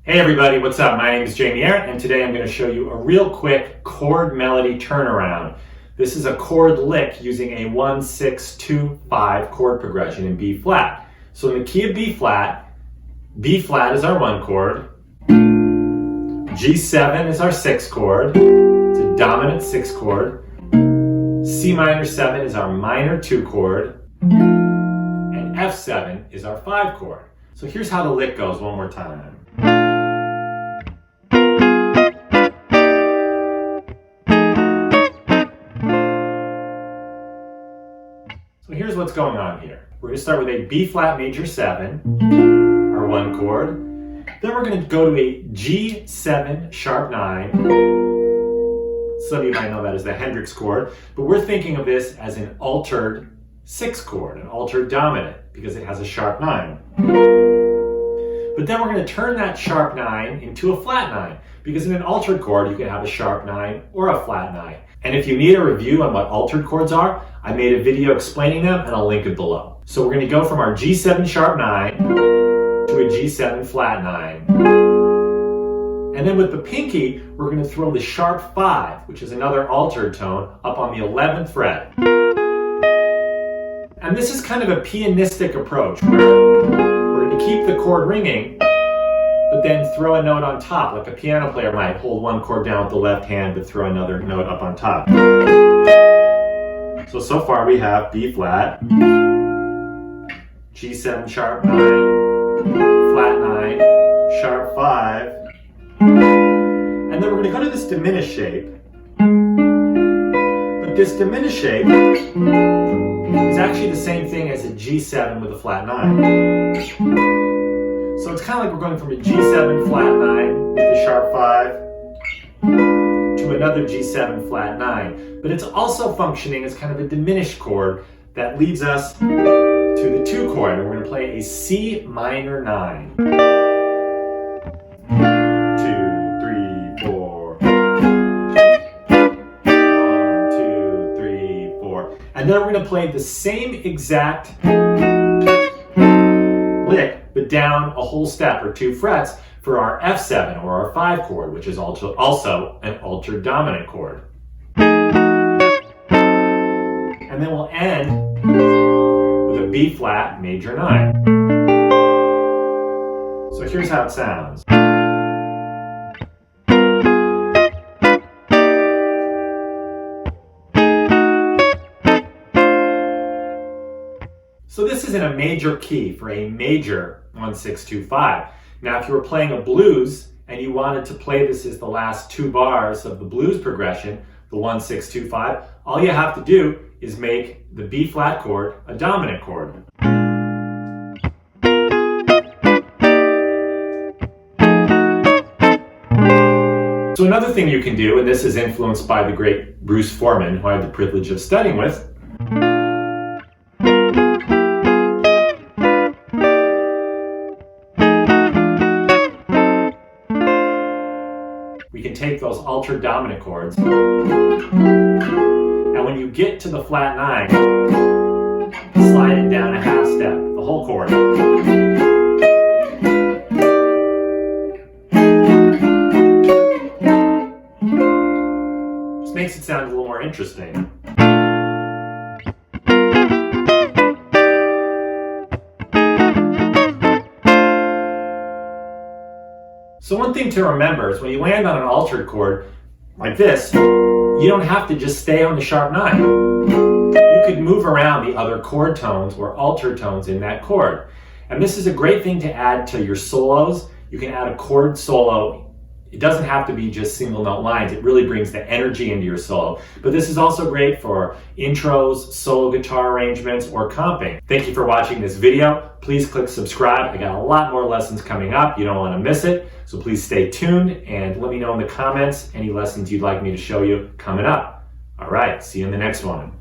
Hey everybody, what's up? My name is Jamie Arrett, and today I'm going to show you a real quick chord melody turnaround. This is a chord lick using a 1-6-2-5 chord progression in B flat. So in the key of B flat is our 1 chord, G7 is our 6 chord, it's a dominant 6 chord, C minor 7 is our minor 2 chord, and F7 is our 5 chord. So here's how the lick goes one more time. So here's what's going on here. We're going to start with a B flat major 7, our 1 chord. Then we're going to go to a G7 sharp 9. Some of you might know that as the Hendrix chord, but we're thinking of this as an altered 6 chord, an altered dominant, because it has a sharp 9. But then we're going to turn that sharp 9 into a flat 9, because in an altered chord you can have a sharp 9 or a flat 9. And if you need a review on what altered chords are, I made a video explaining them and I'll link it below. So we're going to go from our G7 sharp 9 to a G7 flat 9. And then with the pinky, we're going to throw the sharp 5, which is another altered tone, up on the 11th fret. And this is kind of a pianistic approach where we're going to keep the chord ringing, but then throw a note on top, like a piano player might hold one chord down with the left hand, but throw another note up on top. So far we have B flat, G7 sharp 9, flat 9, sharp 5, and then we're going to go to this diminished shape. But this diminished shape is actually the same thing as a G7 with a flat 9. So it's kind of like we're going from a G7 flat 9 with a sharp 5 to another G7 flat 9. But it's also functioning as kind of a diminished chord that leads us to the 2 chord. And we're going to play a C minor 9. 2, 3, 4. 1, 2, 3, 4. And then we're going to play the same exact lick, but down a whole step or 2 frets for our F7 or our 5 chord, which is also an altered dominant chord. And then we'll end with a B flat major 9. So here's how it sounds. So this is in a major key for a major 1-6-2-5. Now if you were playing a blues and you wanted to play this as the last 2 bars of the blues progression, the 1-6-2-5, all you have to do is make the B flat chord a dominant chord. So another thing you can do, and this is influenced by the great Bruce Foreman, who I had the privilege of studying with, we can take those altered dominant chords, and when you get to the flat 9, slide it down a half step, the whole chord. Just makes it sound a little more interesting. So one thing to remember is when you land on an altered chord like this, you don't have to just stay on the sharp 9. You could move around the other chord tones or altered tones in that chord. And this is a great thing to add to your solos. You can add a chord solo. It doesn't have to be just single note lines. It really brings the energy into your solo. But this is also great for intros, solo guitar arrangements, or comping. Thank you for watching this video. Please click subscribe. I got a lot more lessons coming up. You don't want to miss it. So please stay tuned and let me know in the comments any lessons you'd like me to show you coming up. All right, see you in the next one.